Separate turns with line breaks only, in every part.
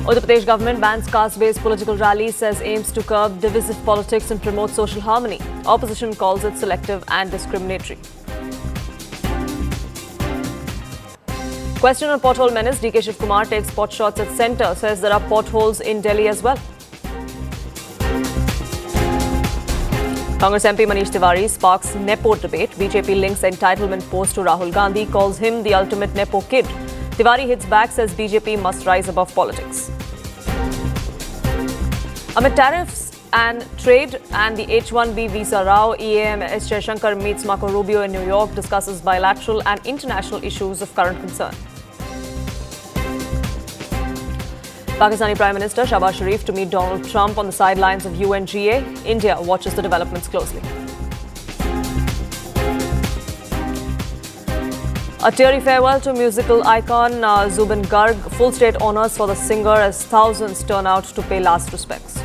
Uttar Pradesh government bans caste-based political rallies, says aims to curb divisive politics and promote social harmony. Opposition calls it selective and discriminatory. Question on pothole menace, DK Shiv Kumar takes pot shots at centre, says there are potholes in Delhi as well. Congress MP Manish Tiwari sparks Nepo debate. BJP links entitlement post to Rahul Gandhi, calls him the ultimate Nepo kid. Tiwari hits back, says BJP must rise above politics. Amid tariffs and trade and the H-1B visa row, EAM S. Jaishankar meets Marco Rubio in New York, discusses bilateral and international issues of current concern. Pakistani Prime Minister Shahbaz Sharif to meet Donald Trump on the sidelines of UNGA. India watches the developments closely. A teary farewell to musical icon Zubeen Garg. Full state honours for the singer as thousands turn out to pay last respects.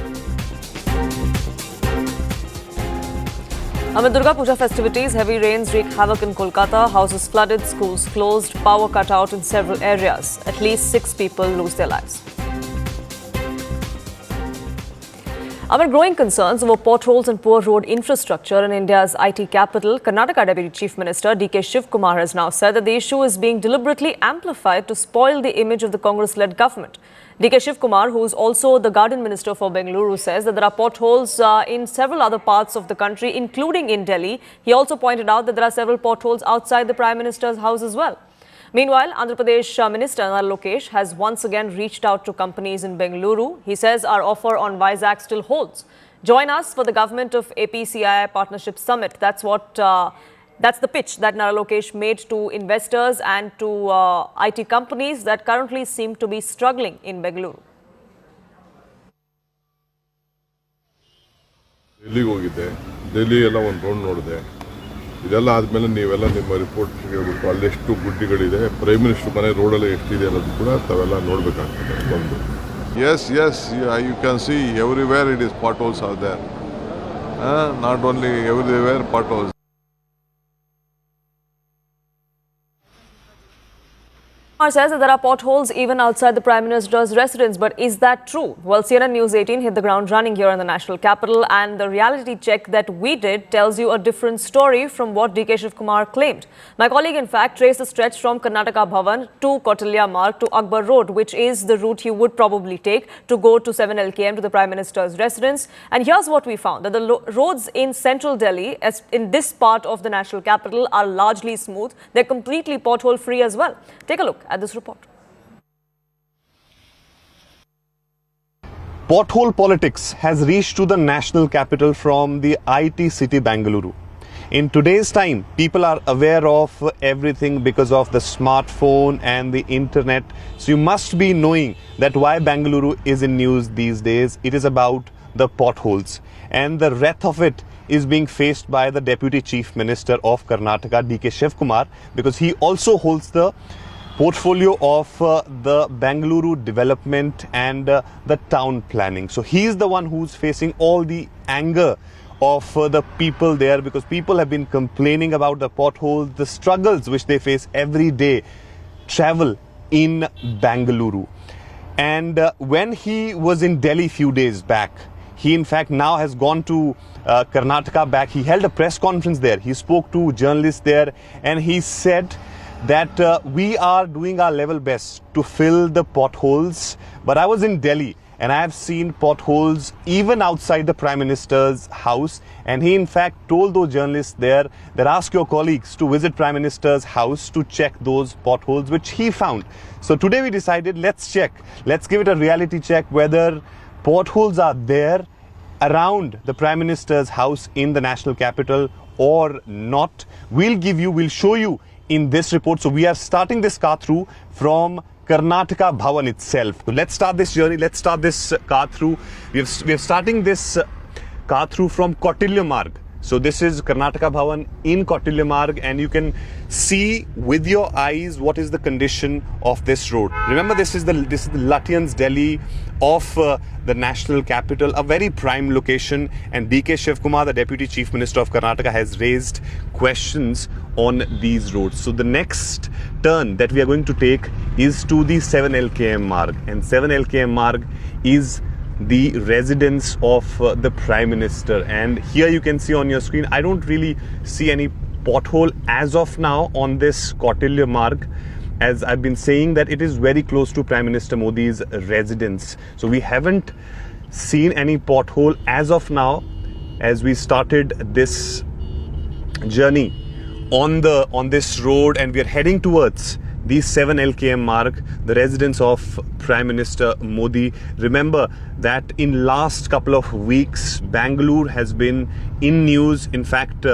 Amid Durga Puja festivities, heavy rains wreak havoc in Kolkata. Houses flooded, schools closed, power cut out in several areas. At least 6 people lose their lives. Amid growing concerns over potholes and poor road infrastructure in India's IT capital, Karnataka Deputy Chief Minister DK Shiv Kumar has now said that the issue is being deliberately amplified to spoil the image of the Congress-led government. DK Shiv Kumar, who is also the Garden Minister for Bengaluru, says that there are potholes in several other parts of the country, including in Delhi. He also pointed out that there are several potholes outside the Prime Minister's house as well. Meanwhile, Andhra Pradesh Minister Lokesh has once again reached out to companies in Bengaluru. He says our offer on Vizag still holds. Join us for the Government of AP-CII Partnership Summit. That's the pitch that Lokesh made to investors and to IT companies that currently seem to be struggling in Bengaluru.
Delhi ಎಲ್ಲ ಒಂದು round ನೋಡಿದೆ ಇದೆಲ್ಲ ಆದಮೇಲೆ ನೀವೆಲ್ಲ ನಿಮ್ಮ report ಹೇಳ್ಬಿಟ್ಟು ಅಲ್ಲೆಷ್ಟು ಗುಡ್ಡಿಗಳಿದೆ prime minister ಮನೆ ರೋಡಲ್ಲಿ ಎಷ್ಟಿದೆ ಅನ್ನೋದು ಕೂಡ ತಾವೆಲ್ಲ ನೋಡಬೇಕಾಗ್ತದೆ ಒಂದು yes you can see everywhere it is potholes are there not only everywhere potholes.
Kumar says that there are potholes even outside the Prime Minister's residence. But is that true? Well, CNN News 18 hit the ground running here in the national capital, and the reality check that we did tells you a different story from what DK Shiv Kumar claimed. My colleague, in fact, traced the stretch from Karnataka Bhavan to Kautilya Marg to Akbar Road, which is the route he would probably take to go to 7 LKM to the Prime Minister's residence. And here's what we found, that the roads in central Delhi, as in this part of the national capital, are largely smooth. They're completely pothole-free as well. Take a look at this report.
Pothole politics has reached to the national capital from the IT city Bengaluru. In today's time, people are aware of everything because of the smartphone and the internet. So you must be knowing that why Bengaluru is in news these days. It is about the potholes, and the wrath of it is being faced by the Deputy Chief Minister of Karnataka, DK Shiv Kumar, because he also holds the portfolio of the Bengaluru development and the town planning. So he is the one who's facing all the anger of the people there, because people have been complaining about the potholes, the struggles which they face every day, travel in Bengaluru. And when he was in Delhi few days back, he in fact now has gone to Karnataka back. He held a press conference there. He spoke to journalists there, and he said that we are doing our level best to fill the potholes. But I was in Delhi and I have seen potholes even outside the Prime Minister's house. And he in fact told those journalists there that ask your colleagues to visit Prime Minister's house to check those potholes, which he found. So today we decided, let's check. Let's give it a reality check whether potholes are there around the Prime Minister's house in the national capital or not. We'll show you in this report. So we are starting this car through from Karnataka Bhavan itself. So let's start this journey. Let's start this car through. We are starting this car through from Kautilya Marg. So this is Karnataka Bhavan in Kautilya Marg, and you can see with your eyes what is the condition of this road. Remember, this is the Lutyens Delhi of the national capital, a very prime location, and DK Shivkumar, the Deputy Chief Minister of Karnataka, has raised questions on these roads. So the next turn that we are going to take is to the 7 LKM Marg, and 7 LKM Marg is the residence of the Prime Minister. And here you can see on your screen, I don't really see any pothole as of now on this Kautilya Marg, as I've been saying that it is very close to Prime Minister Modi's residence. So we haven't seen any pothole as of now as we started this journey on this road, and we are heading towards the 7 LKM Marg, the residence of Prime Minister Modi. Remember that in last couple of weeks, Bengaluru has been in news. In fact,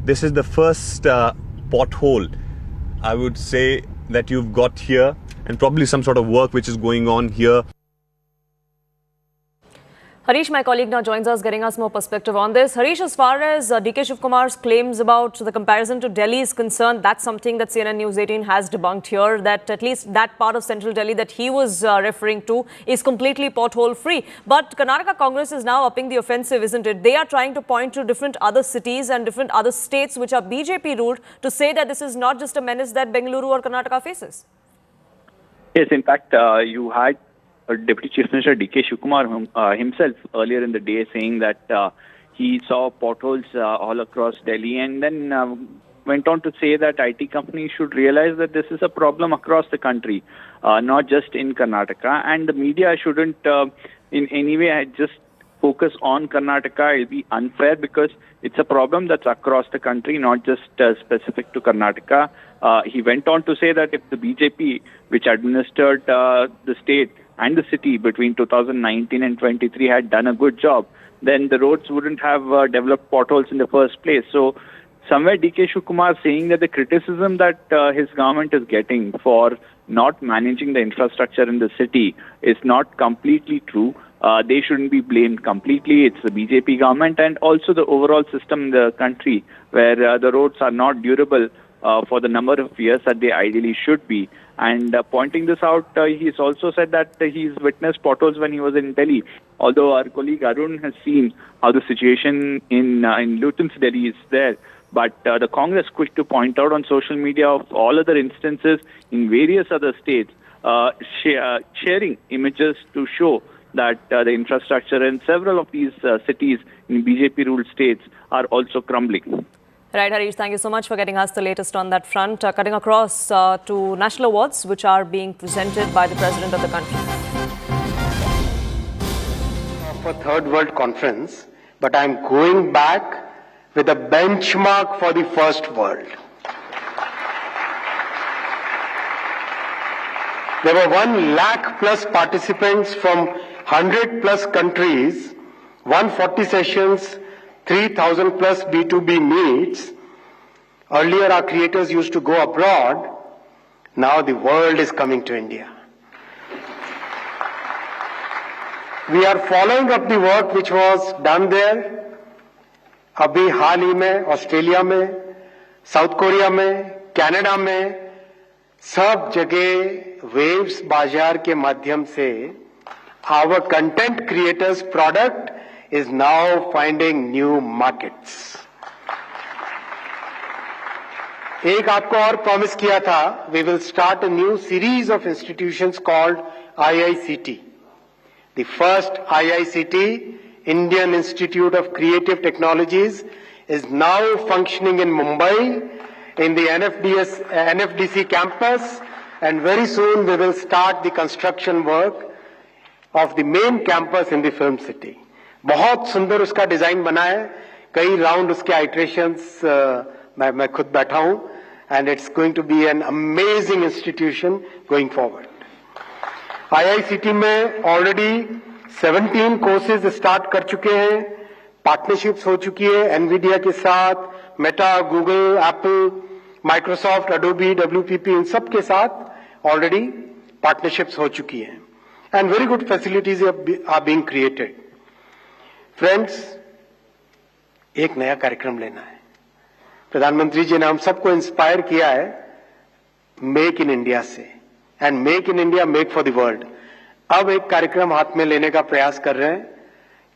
this is the first pothole, I would say, that you've got here, and probably some sort of work which is going on here.
Harish, my colleague, now joins us, getting us more perspective on this. Harish, as far as DK Shivkumar's claims about the comparison to Delhi is concerned, that's something that CNN News 18 has debunked here, that at least that part of central Delhi that he was referring to is completely pothole free. But Karnataka Congress is now upping the offensive, isn't it? They are trying to point to different other cities and different other states which are BJP ruled to say that this is not just a menace that Bengaluru or Karnataka faces.
Yes, in fact, you had Deputy Chief Minister DK Shivkumar himself earlier in the day saying that he saw potholes all across Delhi, and then went on to say that IT companies should realize that this is a problem across the country, not just in Karnataka, and the media shouldn't in any way just focus on Karnataka. It'll be unfair because it's a problem that's across the country, not just specific to Karnataka. He went on to say that if the BJP, which administered the state and the city between 2019 and 23 had done a good job, then the roads wouldn't have developed potholes in the first place. So somewhere DK Shivkumar saying that the criticism that his government is getting for not managing the infrastructure in the city is not completely true. They shouldn't be blamed completely. It's the BJP government and also the overall system in the country where the roads are not durable for the number of years that they ideally should be. And pointing this out, he's also said that he's witnessed potholes when he was in Delhi. Although our colleague Arun has seen how the situation in Lutyens Delhi is there. But the Congress quick to point out on social media of all other instances in various other states, sharing images to show that the infrastructure in several of these cities in BJP-ruled states are also crumbling.
Right, Harish, thank you so much for getting us the latest on that front. Cutting across to national awards, which are being presented by the President of the country.
For Third World Conference, but I'm going back with a benchmark for the First World. There were 1 lakh plus participants from 100 plus countries, 140 sessions, 3,000 plus B2B meets. Earlier our creators used to go abroad. Now the world is coming to India. We are following up the work which was done there. अभी हाल ही में Australia में, south Korea में, Canada में, सब जगह waves बाजार के माध्यम से our content creators product is now finding new markets. एक आपको और प्रॉमिस किया था, we will start a new series of institutions called IICT. The first IICT, Indian Institute of Creative Technologies, is now functioning in Mumbai in the NFDC campus, and very soon we will start the construction work of the main campus in the film city. बहुत सुंदर उसका design बना है, कई round उसके iterations मैं खुद बैठा हूं, and it's going to be an amazing institution going forward. IICT में already 17 कोर्सेज स्टार्ट कर चुके हैं, पार्टनरशिप्स हो चुकी है एनवीडिया के साथ, Meta, Google, Apple, Microsoft, Adobe, WPP, इन सब के साथ ऑलरेडी पार्टनरशिप्स हो चुकी हैं, and very good facilities are being created. Friends, एक नया कार्यक्रम लेना है। प्रधानमंत्री जी ने हम सबको इंस्पायर किया है मेक इन इंडिया से, and make in India make for the world. अब एक कार्यक्रम हाथ में लेने का प्रयास कर रहे हैं।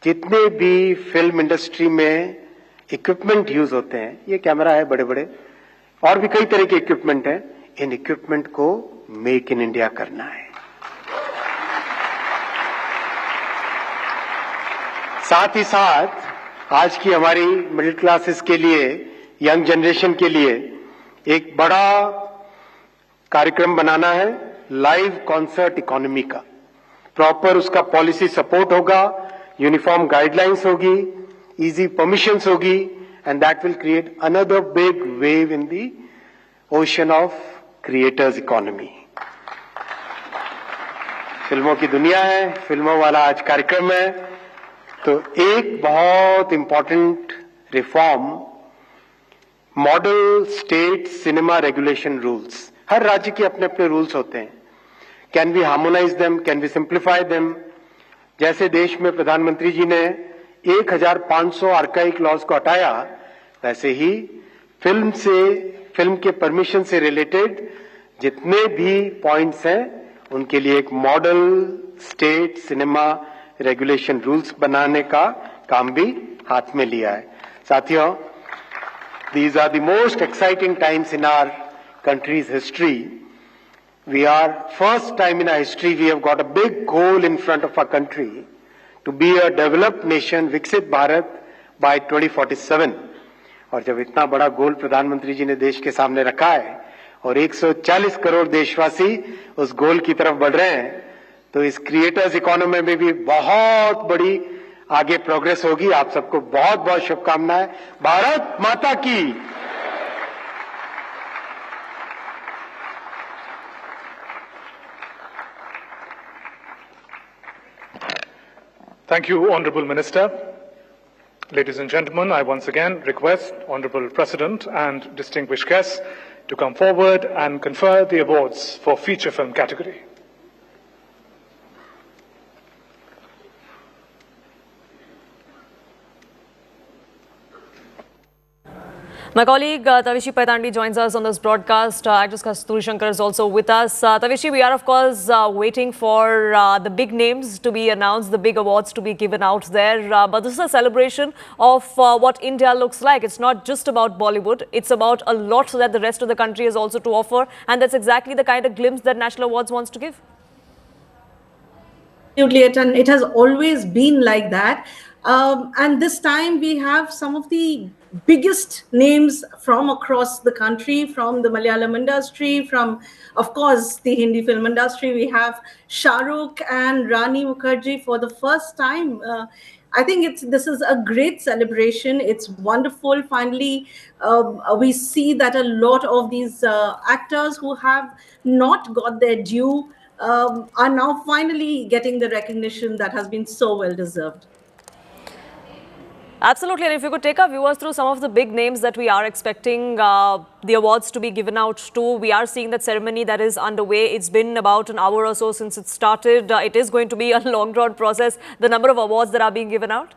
जितने भी फिल्म इंडस्ट्री में इक्विपमेंट यूज होते हैं, ये कैमरा है बड़े बड़े, और भी कई तरह के इक्विपमेंट हैं, इन इक्विपमेंट को मेक इन इंडिया करना है। साथ ही साथ आज की हमारी मिडिल क्लासेस के लिए, यंग जनरेशन के लिए एक बड़ा कार्यक्रम बनाना है, लाइव कॉन्सर्ट इकोनॉमी का। प्रॉपर उसका पॉलिसी सपोर्ट होगा, यूनिफॉर्म गाइडलाइंस होगी, इजी परमिशंस होगी, and that will create another big wave in the ocean of creators economy. फिल्मों की दुनिया है, फिल्मों वाला आज कार्यक्रम है, तो एक बहुत important reform, model state cinema regulation rules. हर राज्य के अपने अपने रूल्स होते हैं। Can we harmonise them, can we simplify them. जैसे देश में प्रधानमंत्री जी ने 1500 आर्काइक लॉज को हटाया, वैसे ही फिल्म के परमिशन से रिलेटेड जितने भी पॉइंट्स हैं, उनके लिए एक model state cinema regulation rules बनाने का काम भी हाथ में लिया है। साथियों, these are the most exciting times in our country's history. We are first time in our history we have got a big goal in front of our country to be a developed nation, विकसित Bharat by 2047। और जब इतना बड़ा गोल प्रधानमंत्री जी ने देश के सामने रखा है और 140 करोड़ देशवासी उस गोल की तरफ बढ़ रहे हैं, तो इस क्रिएटर्स इकोनॉमी में भी बहुत बड़ी आगे प्रोग्रेस होगी। आप सबको बहुत बहुत शुभकामनाएं। भारत माता की।
Thank you, Honourable Minister. Ladies and gentlemen, I once again request Honourable President and distinguished guests to come forward and confer the awards for feature film category.
My colleague Tavishi Paitandi joins us on this broadcast. Actress Kasturi Shankar is also with us. Tavishi, we are of course waiting for the big names to be announced, the big awards to be given out there. But this is a celebration of what India looks like. It's not just about Bollywood. It's about a lot that the rest of the country has also to offer. And that's exactly the kind of glimpse that National Awards wants to give.
Absolutely, and it has always been like that. And this time we have some of the biggest names from across the country, from the Malayalam industry, from, of course, the Hindi film industry. We have Shah Rukh and Rani Mukherjee for the first time. I think this is a great celebration. It's wonderful. Finally, we see that a lot of these actors who have not got their due are now finally getting the recognition that has been so well deserved.
Absolutely, and if you could take our viewers through some of the big names that we are expecting the awards to be given out to. We are seeing that ceremony that is underway. It's been about an hour or so since it started. It is going to be a long drawn process. The number of awards that are being given out?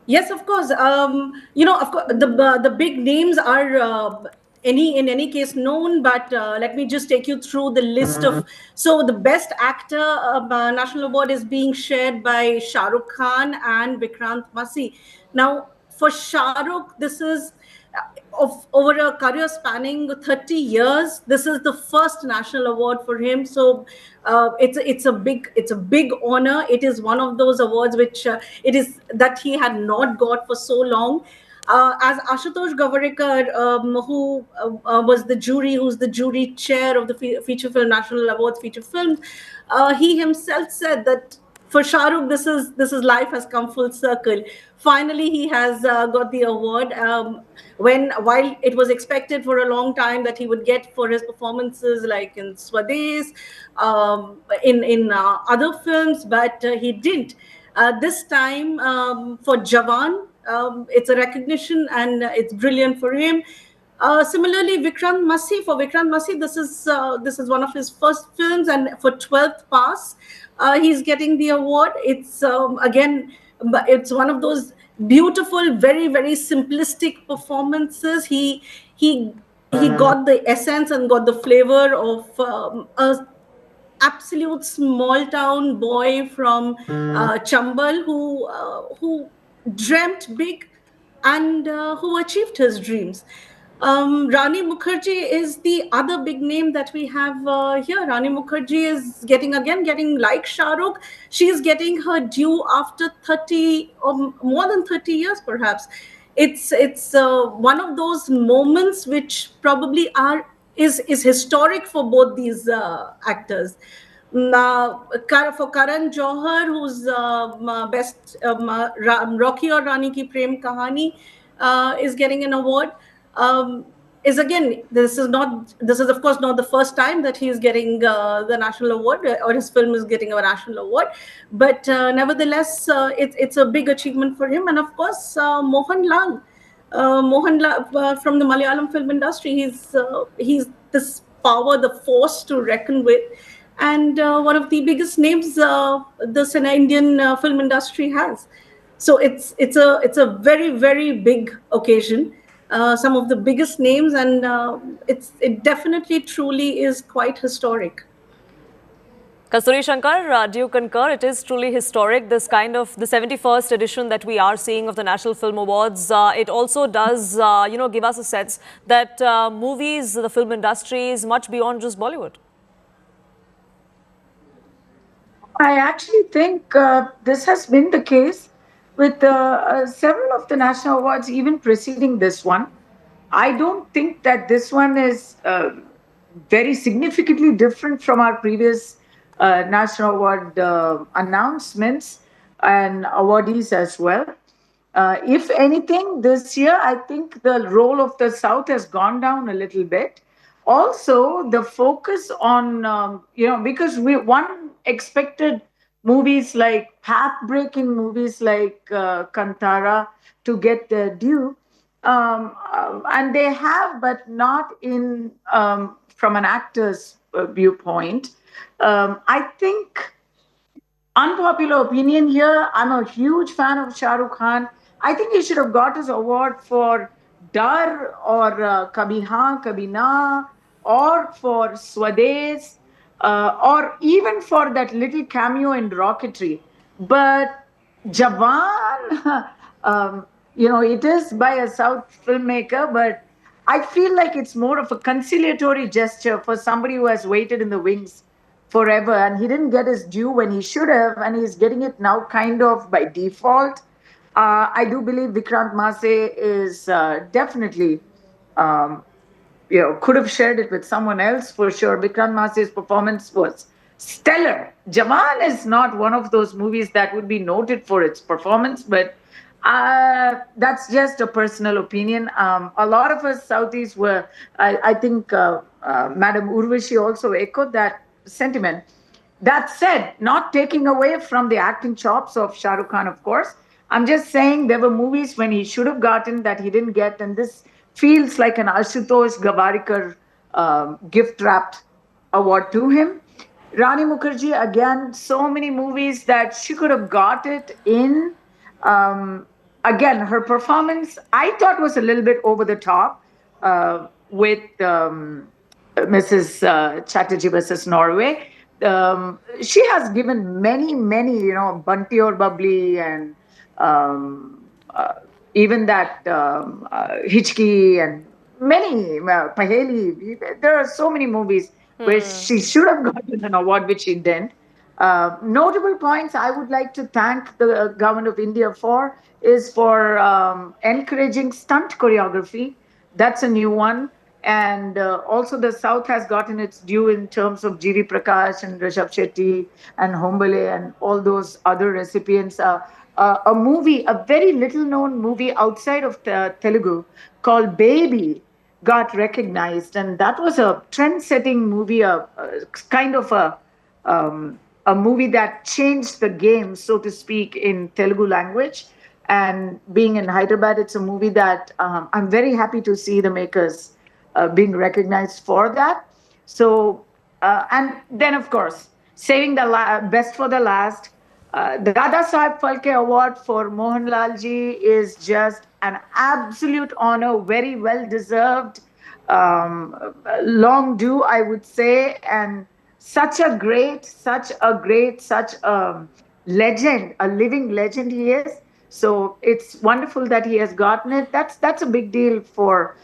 Yes, of course. Of course, the big names are in any case known, but let me just take you through the list of. So the best actor national award is being shared by Shah Rukh Khan and Vikrant Massey. Now for Shah Rukh, this is over a career spanning 30 years. This is the first national award for him. So it's a big honor. It is one of those awards which it is that he had not got for so long. As Ashutosh Govarikar, who was the who's the jury chair of the Feature Film National Awards feature film, he himself said that for Shah Rukh, this is life has come full circle. Finally, he has got the award. While it was expected for a long time that he would get for his performances like in Swades, in other films, but he didn't. This time for Jawan. It's a recognition and it's brilliant for him. Similarly, Vikrant Massey, this is one of his first films, and for 12th Pass, he's getting the award. It's again, it's one of those beautiful, very, very simplistic performances. He got the essence and got the flavor of a absolute small town boy from Chambal who dreamt big and who achieved his dreams. Rani Mukherjee is the other big name that we have here. Rani Mukherjee is getting like Shah Rukh. She is getting her due after 30 or more than 30 years, perhaps. It's one of those moments which probably is historic for both these actors. Now, for Karan Johar, who's best Rocky or Rani Ki Prem Kahani, is getting an award. Is again, this is of course not the first time that he is getting the national award or his film is getting a national award, but nevertheless, it's a big achievement for him. And of course, Mohanlal from the Malayalam film industry, he's this power, the force to reckon with, and one of the biggest names the Indian film industry has. So it's a very, very big occasion. Some of the biggest names, and it definitely truly is quite historic.
Kasturi Shankar, do you concur? It is truly historic, this kind of the 71st edition that we are seeing of the National Film Awards. It also does, give us a sense that movies, the film industry is much beyond just Bollywood.
I actually think this has been the case with several of the national awards, even preceding this one. I don't think that this one is very significantly different from our previous national award announcements and awardees as well. If anything, this year, I think the role of the South has gone down a little bit. Also, the focus on, because one expected movies like path-breaking movies like Kantara to get their due, and they have, but not in from an actor's viewpoint. I think, unpopular opinion here, I'm a huge fan of Shah Rukh Khan. I think he should have got his award for Dar or Kabhi Haan, Kabhi Na, or for Swades, or even for that little cameo in Rocketry. But Jawan, it is by a South filmmaker, but I feel like it's more of a conciliatory gesture for somebody who has waited in the wings forever, and he didn't get his due when he should have, and he's getting it now kind of by default. I do believe Vikrant Masse is definitely, could have shared it with someone else for sure. Vikrant Masse's performance was stellar. Jawan is not one of those movies that would be noted for its performance, but that's just a personal opinion. A lot of us Southees were, I think Madam Urvashi also echoed that sentiment. That said, not taking away from the acting chops of Shah Rukh Khan, of course. I'm just saying there were movies when he should have gotten that he didn't get, and this feels like an Ashutosh Gavarikar gift-wrapped award to him. Rani Mukherjee, again, so many movies that she could have got it in. Again, her performance, I thought, was a little bit over the top with Mrs. Chatterjee versus Norway. She has given many, Bunty or Bubbly and even that Hichki and many, Paheli. There are so many movies where she should have gotten an award, which she didn't. Notable points I would like to thank the government of India for is for encouraging stunt choreography. That's a new one. And also the South has gotten its due in terms of G.V. Prakash and Rishabh Shetty and Hombale and all those other recipients. A movie, a very little known movie outside of Telugu called Baby got recognized. And that was a trend-setting movie, kind of a movie that changed the game, so to speak, in Telugu language. And being in Hyderabad, it's a movie that I'm very happy to see the makers being recognized for that. So, and then, of course, saving the best for the last, the Dada Saheb Phalke Award for Mohanlal ji is just an absolute honor, very well deserved, long due, I would say, and such a great, such a legend, a living legend he is. So it's wonderful that he has gotten it. That's a big deal for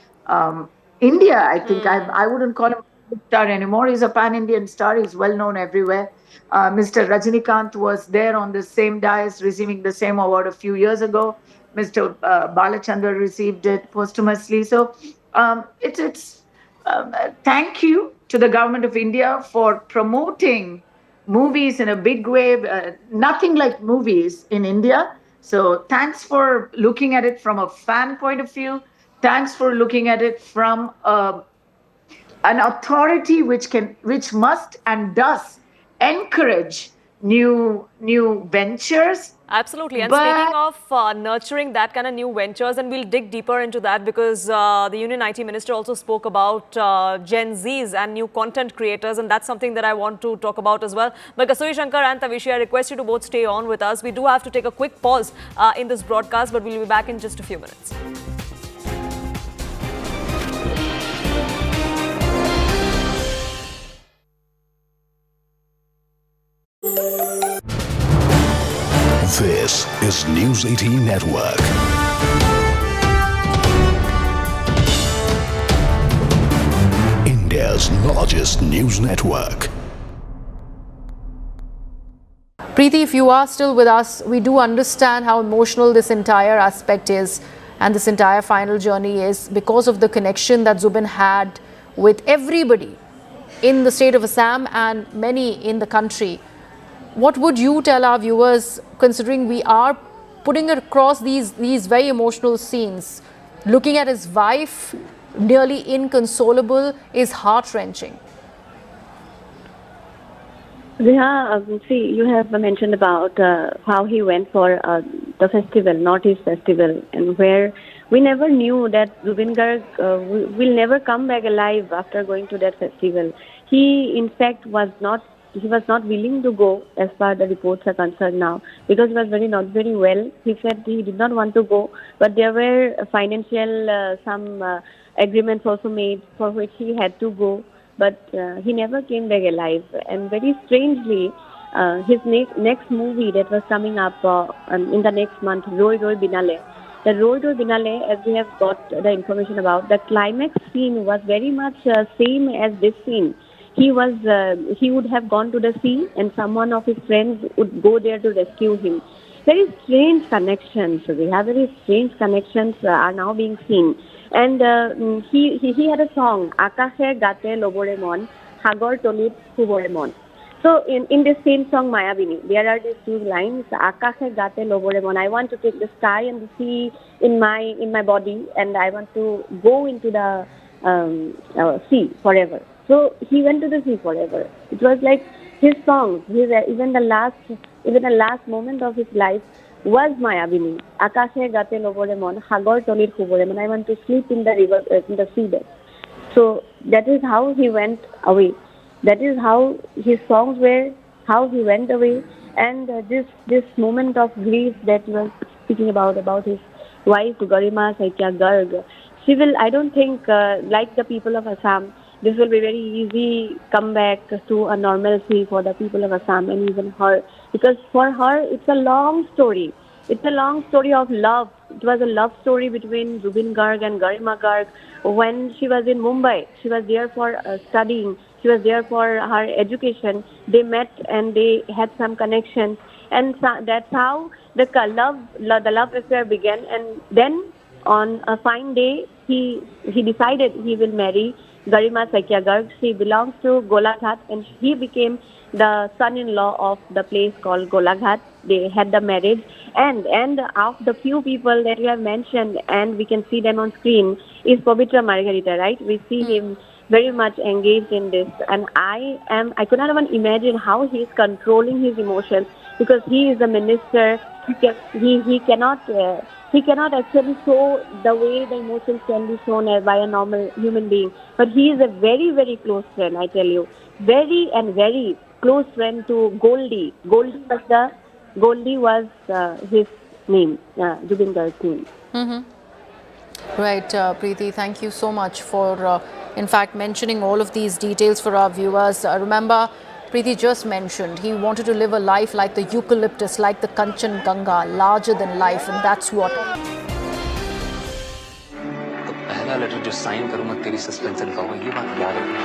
India. I think I wouldn't call him a star anymore. He's a pan-Indian star. He's well known everywhere. Mr. Rajinikanth was there on the same dais receiving the same award a few years ago. Mr. Balachandra received it posthumously. So it's thank you to the government of India for promoting movies in a big way. Nothing like movies in India. So thanks for looking at it from a fan point of view. Thanks for looking at it from an authority which must and does encourage new ventures.
Absolutely. And speaking of nurturing that kind of new ventures, and we'll dig deeper into that because the Union IT Minister also spoke about Gen Zs and new content creators, and that's something that I want to talk about as well. But Kasuri Shankar and Tavishi, I request you to both stay on with us. We do have to take a quick pause in this broadcast, but we'll be back in just a few minutes.
This is News 18 Network. India's largest news network.
Preeti, if you are still with us, we do understand how emotional this entire aspect is and this entire final journey is because of the connection that Zubeen had with everybody in the state of Assam and many in the country. What would you tell our viewers, considering we are putting across these very emotional scenes? Looking at his wife, nearly inconsolable, is heart-wrenching.
See, you have mentioned about how he went for the festival, Northeast Festival, and where we never knew that Zubeen Garg will never come back alive after going to that festival. He, in fact, was not willing to go, as far as the reports are concerned now, because he was not very well. He said he did not want to go, but there were financial some agreements also made for which he had to go, but he never came back alive. And very strangely, his next movie that was coming up in the next month, Roy Roy Binale. The Roy Roy Binale, as we have got the information about, the climax scene was very much same as this scene. He would have gone to the sea and someone of his friends would go there to rescue him. Very strange connections. We have very strange connections are now being seen. And he had a song, Akashe Gate Lobore Mon, Hagor Tolit Hubore Mon. So in this same song, Mayabini, there are these two lines, Akashe Gate Lobore Mon. I want to take the sky and the sea in my body, and I want to go into the sea forever. So he went to the sea forever. It was like his songs, even the last moment of his life was Mayabini. Akashe Gate Lobore Mon, Hagor Tolir Hubore Mon. I want to sleep in the river, in the seabed. So that is how he went away. That is how his songs were, how he went away. And this moment of grief that he was speaking about his wife, Garima Saitya Garg, she will, I don't think, like the people of Assam, this will be very easy comeback to a normalcy for the people of Assam and even her. Because for her, it's a long story. It's a long story of love. It was a love story between Zubeen Garg and Garima Garg. When she was in Mumbai, she was there for studying. She was there for her education. They met and they had some connections. And that's how the love affair began. And then on a fine day, he decided he will marry Garima Saitya Garg. She belongs to Golaghat and he became the son-in-law of the place called Golaghat. They had the marriage, and of the few people that you have mentioned, and we can see them on screen, is Pavitra Margarita, right? We see him very much engaged in this, and I could not even imagine how he is controlling his emotions, because he is a minister. He cannot actually show the way the emotions can be shown by a normal human being. But he is a very, very close friend, I tell you. Very close friend to Goldie. Goldie was the Goldie was his name, Zubeen Garg's name.
Right, Preeti, thank you so much for, in fact, mentioning all of these details for our viewers. Remember, Preeti just mentioned he wanted to live a life like the eucalyptus, like the Kanchan Ganga, larger than life, and that's what.
तो पहला letter जो sign करूंगा तेरी suspension का होगा, ये बात याद रखना।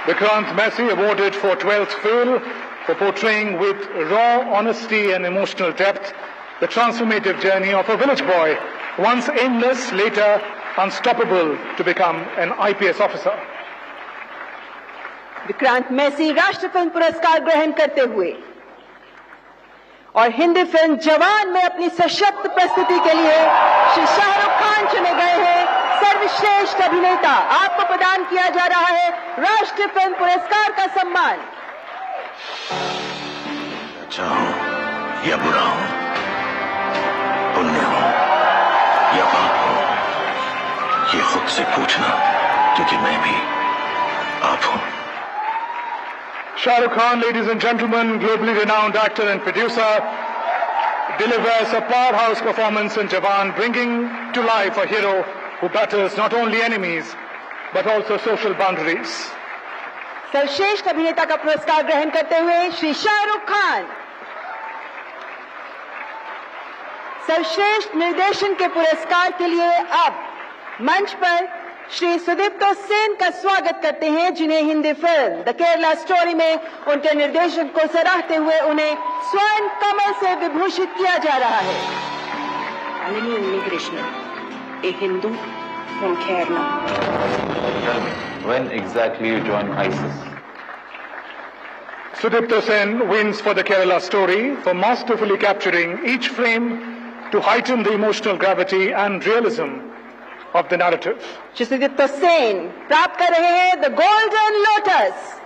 Vikrant Messi awarded for 12th fail for portraying with raw honesty and emotional depth the transformative journey of a village boy, once aimless, later unstoppable to become an IPS officer.
Vikrant Massey राष्ट्र film पुरस्कार ग्रहण करते हुए और Hindi film जवान में अपनी सशक्त प्रस्तुति के लिए श्री शाहरुख खान चुने गए हैं सर्वश्रेष्ठ अभिनेता। आपको प्रदान किया जा रहा है राष्ट्रीय फिल्म पुरस्कार का सम्मान।
अच्छा हूं या बुरा हूं, पुण्य हूं या पाप हूं, ये खुद से पूछना, क्योंकि मैं भी आप हूं।
Shah Rukh Khan, ladies and gentlemen, globally renowned actor and producer, delivers a powerhouse performance in Jawan, bringing to life a hero who battles not only enemies but also social boundaries.
सर्वश्रेष्ठ अभिनेता का पुरस्कार ग्रहण करते हुए श्री शाहरुख खान। सर्वश्रेष्ठ निर्देशन के पुरस्कार के लिए अब मंच पर श्री सुदीप्तो सेन का स्वागत करते हैं, जिन्हें Hindi film the Kerala story में उनके निर्देशन को सराहते हुए उन्हें स्वर्ण कमल से विभूषित किया जा रहा है।
Alini Unnikrishnan, a Hindu from Kerala.
Tell me, when exactly you joined ISIS?
Sudipto Sen wins for the Kerala story for masterfully capturing each frame to heighten the emotional gravity and realism of the narrative.
Shri Sudipto Sen प्राप्त कर रहे हैं the golden lotus.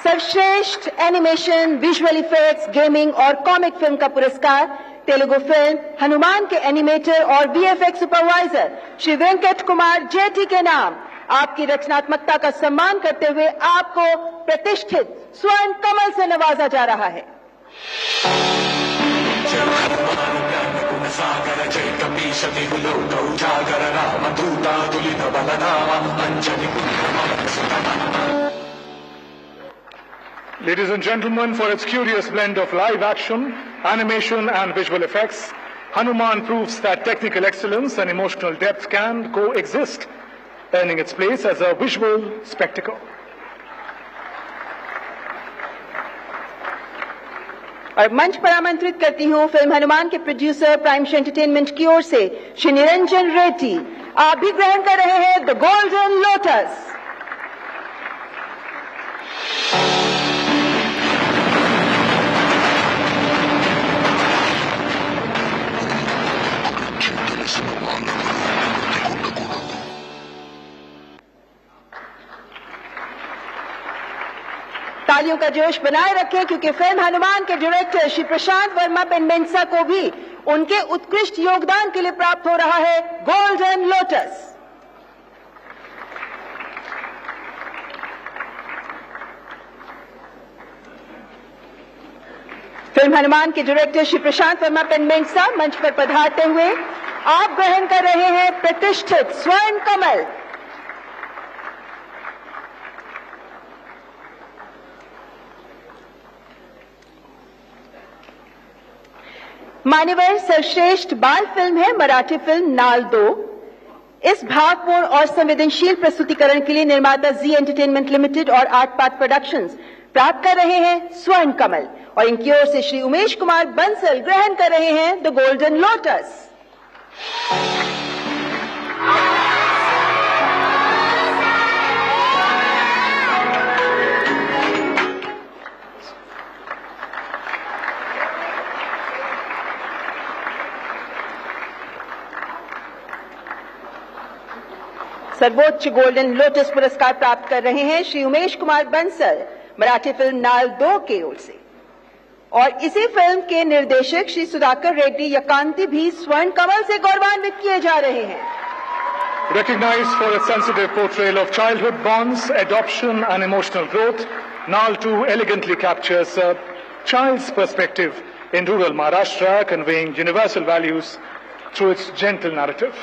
सर्वश्रेष्ठ animation, visual effects, gaming और comic film का पुरस्कार Telugu film Hanuman के animator और वीएफएक्स सुपरवाइजर श्री वेंकट कुमार जेठी के नाम। आपकी रचनात्मकता का सम्मान करते हुए आपको प्रतिष्ठित स्वर्ण कमल से नवाजा जा रहा है।
Ladies and gentlemen, for its curious blend of live action, animation and visual effects, Hanuman proves that technical excellence and emotional depth can coexist, earning its place as a visual spectacle.
और मंच पर आमंत्रित करती हूं film Hanuman के producer prime entertainment की ओर से श्री निरंजन रेड्डी। आप भी ग्रहण कर रहे हैं द गोल्डन लोटस। तालियों का जोश बनाए रखें, क्योंकि फिल्म हनुमान के डायरेक्टर श्री प्रशांत वर्मा पेनमेंसा को भी उनके उत्कृष्ट योगदान के लिए प्राप्त हो रहा है गोल्डन लोटस। फिल्म हनुमान के डायरेक्टर श्री प्रशांत वर्मा पेनमेंसा मंच पर पधारते हुए आप ग्रहण कर रहे हैं प्रतिष्ठित स्वर्ण कमल। मान्यवर सर्वश्रेष्ठ बाल फिल्म है मराठी फिल्म नाल 2। इस भावपूर्ण और संवेदनशील प्रस्तुतिकरण के लिए निर्माता जी एंटरटेनमेंट लिमिटेड और आर्ट पाथ प्रोडक्शंस प्राप्त कर रहे हैं स्वर्ण कमल, और इनकी ओर से श्री उमेश कुमार बंसल ग्रहण कर रहे हैं द गोल्डन लोटस। सर्वोच्च गोल्डन लोटस पुरस्कार प्राप्त कर रहे हैं श्री उमेश कुमार बंसल मराठी फिल्म नाल 2 की ओर से, और इसी फिल्म के निर्देशक श्री सुधाकर रेड्डी यकांती भी स्वर्ण कमल से गौरवान्वित किए जा रहे हैं।
recognized for its sensitive portrayal of childhood bonds, adoption and emotional growth, Nal 2 elegantly captures a child's perspective in rural Maharashtra, conveying universal values through its gentle narrative.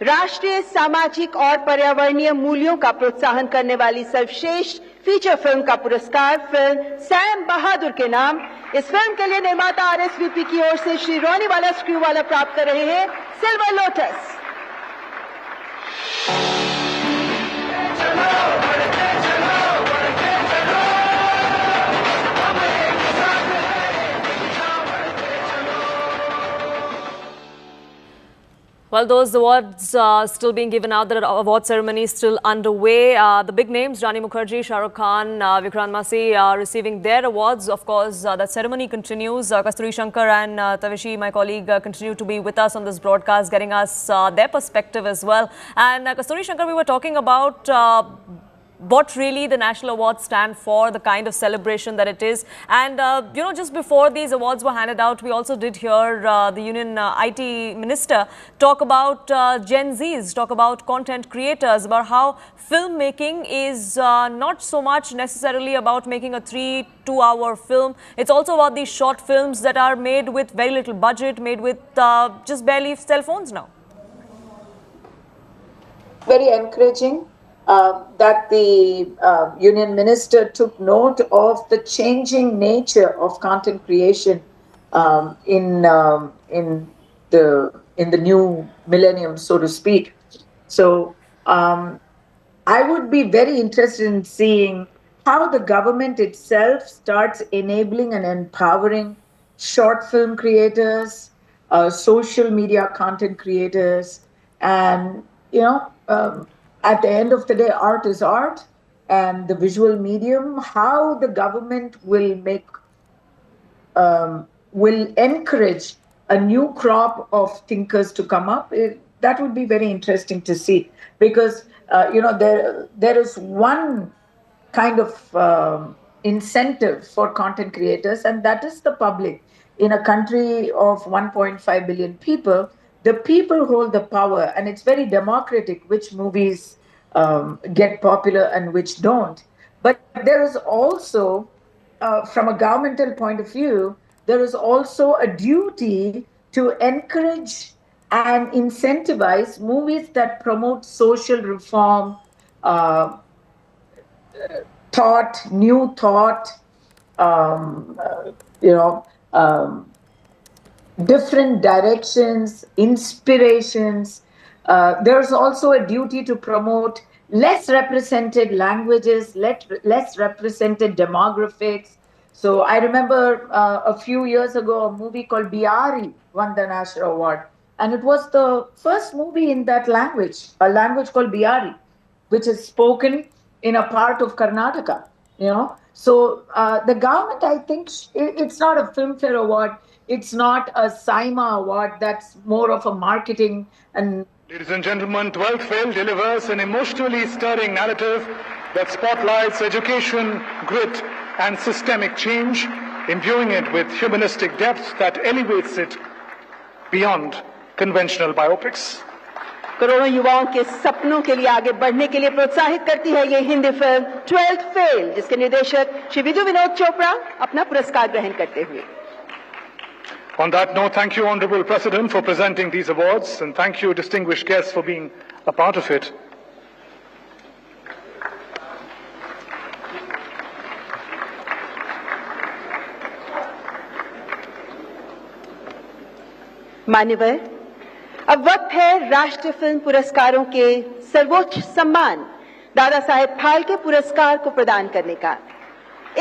राष्ट्रीय सामाजिक और पर्यावरणीय मूल्यों का प्रोत्साहन करने वाली सर्वश्रेष्ठ फीचर फिल्म का पुरस्कार फिल्म सैम बहादुर के नाम। इस फिल्म के लिए निर्माता RSVP की ओर से श्री रोनीवाला स्क्रूवाला प्राप्त कर रहे हैं silver lotus.
Well, those awards still being given out. The award ceremony is still underway. The big names, Rani Mukherjee, Shah Rukh Khan, Vikrant Massey are receiving their awards. Of course, that ceremony continues. Kasturi Shankar and Tavishi, my colleague, continue to be with us on this broadcast, getting us their perspective as well. And Kasturi Shankar, we were talking about what really the national awards stand for, the kind of celebration that it is. And, you know, just before these awards were handed out, we also did hear the Union IT Minister talk about Gen Zs, talk about content creators, about how filmmaking is not so much necessarily about making a 2-hour film. It's also about these short films that are made with very little budget, made with just barely cell phones now.
Very encouraging. That the Union Minister took note of the changing nature of content creation in the new millennium, so to speak. So I would be very interested in seeing how the government itself starts enabling and empowering short film creators, social media content creators, and at the end of the day, art is art, and the visual medium, how the government will encourage a new crop of thinkers to come up. That would be very interesting to see, because there is one kind of incentive for content creators, and that is the public. In a country of 1.5 billion people, the people hold the power, and it's very democratic which movies get popular and which don't. But there is also, from a governmental point of view, there is also a duty to encourage and incentivize movies that promote social reform, new thought, different directions, inspirations. There's also a duty to promote less represented languages, less represented demographics. So I remember a few years ago, a movie called Biari won the National Award. And it was the first movie in that language, a language called Biari, which is spoken in a part of Karnataka, So the government, I think, it's not a Filmfare Award. It's not a Saima Award. That's more of a marketing and...
Ladies and gentlemen, 12th Fail delivers an emotionally stirring narrative that spotlights education, grit, and systemic change, imbuing it with humanistic depth that elevates it beyond conventional biopics.
करोड़ों युवाओं के सपनों के लिए आगे बढ़ने के लिए प्रोत्साहित करती है ये हिंदी फिल्म 12th Fail, जिसके निर्देशक श्री विदु विनोद चोपड़ा अपना पुरस्कार ग्रहण करते हुए.
On that note, thank you, Honorable President, for presenting these awards, and thank you, distinguished guests, for being a part of it.
मान्यवर, अब वक्त है राष्ट्रीय फिल्म पुरस्कारों के सर्वोच्च सम्मान दादा साहेब फाल्के पुरस्कार को प्रदान करने का.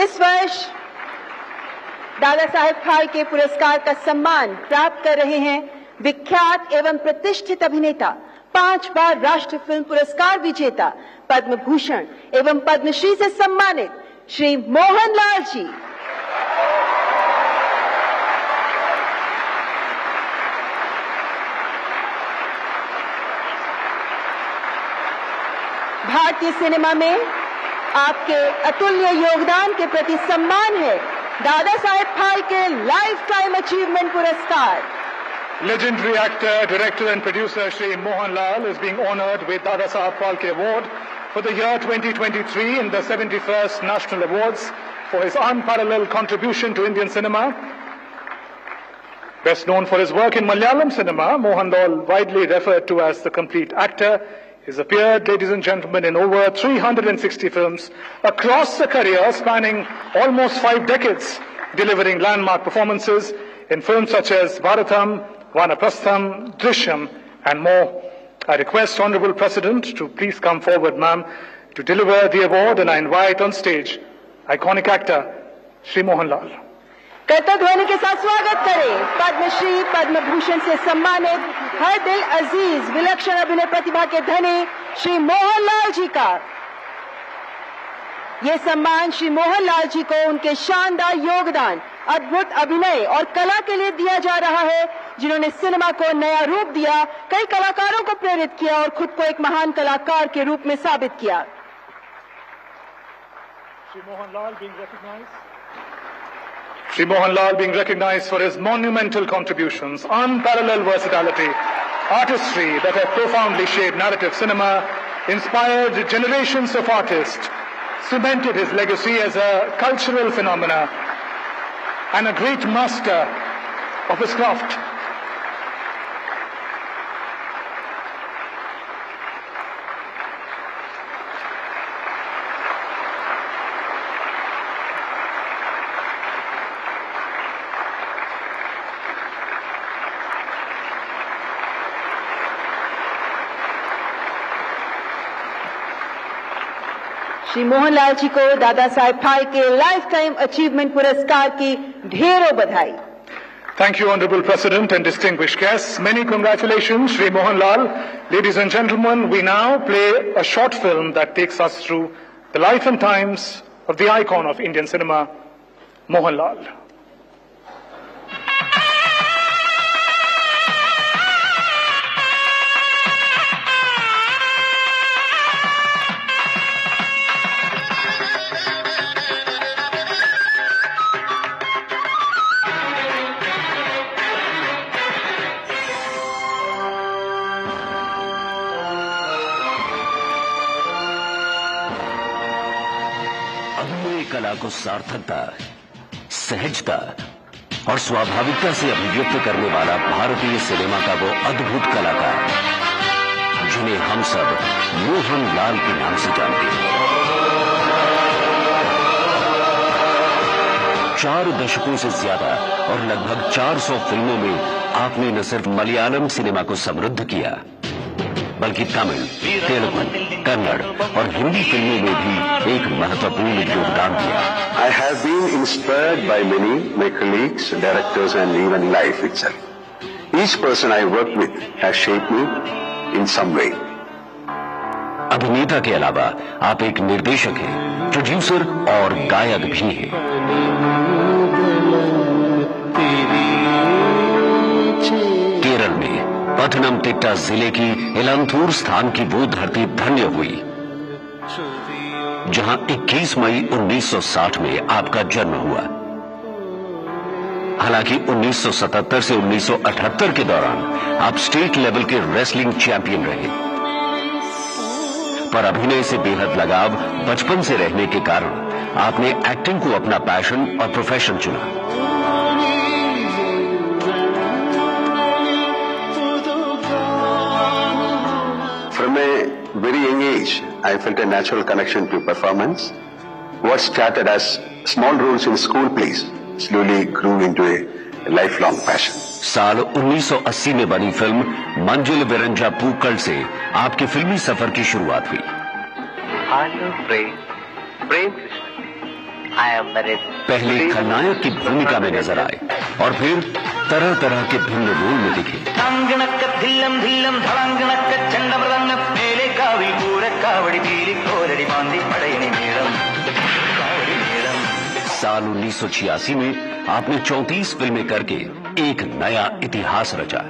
इस वर्ष दादा साहेब फाल्के पुरस्कार का सम्मान प्राप्त कर रहे हैं विख्यात एवं प्रतिष्ठित अभिनेता, 5 बार राष्ट्रीय फिल्म पुरस्कार विजेता, पद्म भूषण एवं पद्मश्री से सम्मानित श्री मोहनलाल जी. भारतीय सिनेमा में आपके अतुल्य योगदान के प्रति सम्मान है Dada Saheb Phalke life time achievement पुरस्कार.
Legendary actor, director and producer Shri Mohanlal is being honoured with Dada Saheb Phalke Award for the year 2023 in the 71st National Awards for his unparalleled contribution to Indian cinema. Best known for his work in Malayalam cinema, Mohanlal, widely referred to as the complete actor, has appeared, ladies and gentlemen, in over 360 films across a career spanning almost 5 decades, delivering landmark performances in films such as Bharatam, Vanaprastham, Drishyam, and more. I request Honourable President to please come forward, ma'am, to deliver the award, and I invite on stage iconic actor Shri Mohanlal.
करतब ध्वनि के साथ स्वागत करें पद्मश्री पद्म भूषण से सम्मानित हर दिल अजीज विलक्षण अभिनय प्रतिभा के धनी श्री मोहनलाल जी का। ये सम्मान श्री मोहनलाल जी को उनके शानदार योगदान, अद्भुत अभिनय और कला के लिए दिया जा रहा है, जिन्होंने सिनेमा को नया रूप दिया, कई कलाकारों को प्रेरित किया और खुद को एक महान कलाकार के रूप में साबित किया।
Shri Mohanlal being recognized for his monumental contributions, unparalleled versatility, artistry that have profoundly shaped narrative cinema, inspired generations of artists, cemented his legacy as a cultural phenomena, and a great master of his craft.
Shri Mohanlal ji को Dada Saheb Phalke life time achievement पुरस्कार की ढेरों बधाई।
Thank you, Honourable President and distinguished guests. Many congratulations, Shri Mohanlal. Ladies and gentlemen, we now play a short film that takes us through the life and times of the icon of Indian cinema, Mohanlal.
कला को सार्थकता, सहजता और स्वाभाविकता से अभिव्यक्त करने वाला भारतीय सिनेमा का वो अद्भुत कलाकार, जिन्हें हम सब मोहनलाल के नाम से जानते हैं। 4 दशकों से ज्यादा और लगभग 400 फिल्मों में आपने न सिर्फ मलयालम सिनेमा को समृद्ध किया, बल्कि तमिल, तेलुगु, कन्नड़ और हिंदी फिल्मों में भी एक महत्वपूर्ण योगदान दिया।
I have been inspired by many, my colleagues, directors and even life itself. Each person I worked with has shaped me in some way.
अभिनेता के अलावा आप एक निर्देशक हैं, प्रोड्यूसर और गायक भी हैं। केरल में पथनमथिट्टा जिले की इलंथूर स्थान की वो धरती धन्य हुई, जहां 21 मई 1960 में आपका जन्म हुआ। हालांकि 1977 से 1978 के दौरान आप स्टेट लेवल के रेसलिंग चैंपियन रहे, पर अभिनय से बेहद लगाव बचपन से रहने के कारण आपने एक्टिंग को अपना पैशन और प्रोफेशन चुना।
From a very young age, I felt a natural connection to performance. What started as small roles in school plays slowly grew into a lifelong passion.
साल 1980 में बनी फिल्म मंजिल विरंजा पूकल से आपके फिल्मी सफर की शुरुआत हुई। पहले खलनायक की भूमिका में नजर आए और फिर तरह तरह के भिन्न रोल में दिखे। साल 1986 में आपने 34 फिल्में करके एक नया इतिहास रचा।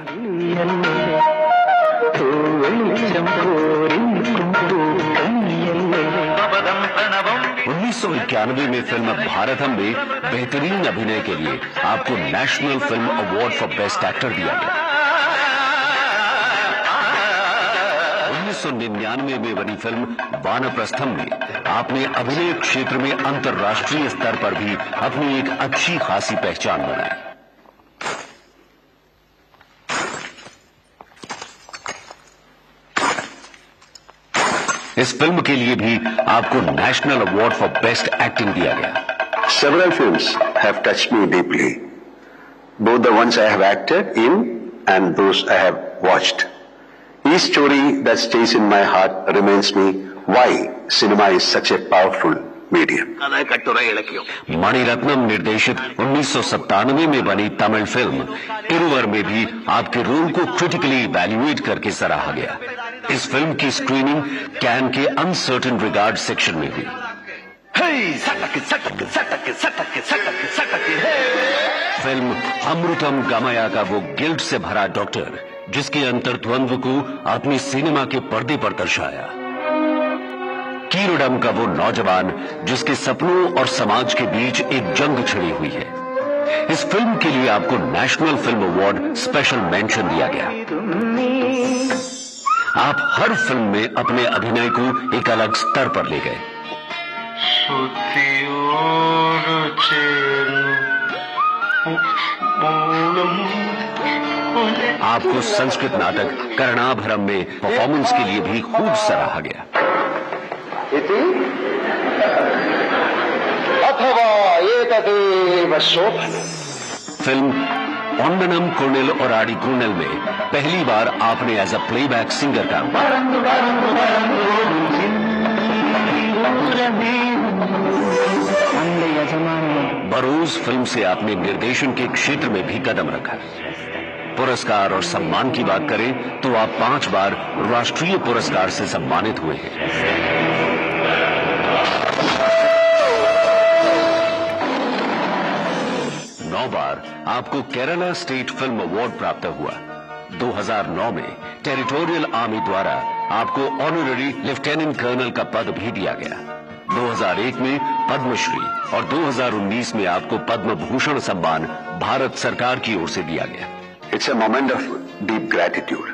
1991 में फिल्म भारतम में बेहतरीन अभिनय के लिए आपको national film award for best actor दिया गया।
1999 में बनी फिल्म वानप्रस्थम में आपने अभिनय क्षेत्र में अंतर्राष्ट्रीय स्तर पर भी अपनी एक अच्छी खासी पहचान बनाई। इस फिल्म के लिए भी आपको national award for best acting दिया गया।
Several films have touched me deeply, both the ones I have acted in and those I have watched. Each story that stays in my heart reminds me why cinema is such a powerful medium.
Mani Ratnam निर्देशित 1997 में बनी Tamil film Iruvar में भी आपके role को critically evaluate करके सराहा गया। इस फिल्म की स्क्रीनिंग कैन के अनसर्टेन रिगार्ड सेक्शन में हुई। फिल्म अमृतम गमया का वो गिल्ट से भरा डॉक्टर जिसके अंतर्द्वंद्व को आपने सिनेमा के पर्दे पर दर्शाया। कीरोडम का वो नौजवान जिसके सपनों और समाज के बीच एक जंग छिड़ी हुई है। इस फिल्म के लिए आपको national film award special mention दिया गया। आप हर फिल्म में अपने अभिनय को एक अलग स्तर पर ले गए। आपको संस्कृत नाटक कर्णाभरम में परफॉर्मेंस के लिए भी खूब सराहा गया। फिल्म ओंडनम कुर्निल और आड़ी कुर्निल में पहली बार आपने एज अ प्लेबैक सिंगर काम किया। बरोज फिल्म से आपने निर्देशन के क्षेत्र में भी कदम रखा। पुरस्कार और सम्मान की बात करें तो आप 5 बार राष्ट्रीय पुरस्कार से सम्मानित हुए हैं। 9 बार आपको केरला स्टेट फिल्म अवार्ड प्राप्त हुआ। 2009 में टेरिटोरियल आर्मी द्वारा आपको ऑनररी लेफ्टिनेंट कर्नल का पद भी दिया गया। 2001 में पद्मश्री और 2019 में आपको पद्म भूषण सम्मान भारत सरकार की ओर से दिया गया।
It's a moment of deep gratitude.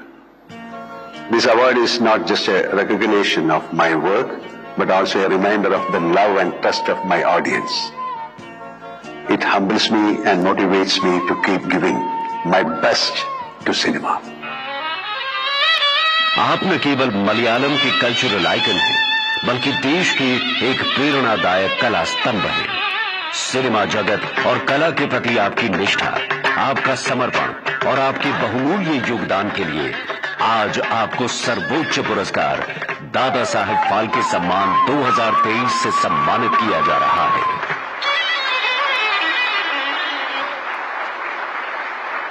This award is not just a recognition of my work, but also a reminder of the love and trust of my audience. It humbles me and motivates me to keep giving my best to cinema.
आप न केवल मलयालम के cultural icon हैं, बल्कि देश के एक प्रेरणादायक कला स्तंभ हैं। सिनेमा जगत और कला के प्रति आपकी निष्ठा, आपका समर्पण और आपके बहुमूल्य योगदान के लिए आज आपको सर्वोच्च पुरस्कार दादा साहेब फाल्के सम्मान 2023 से सम्मानित किया जा रहा है।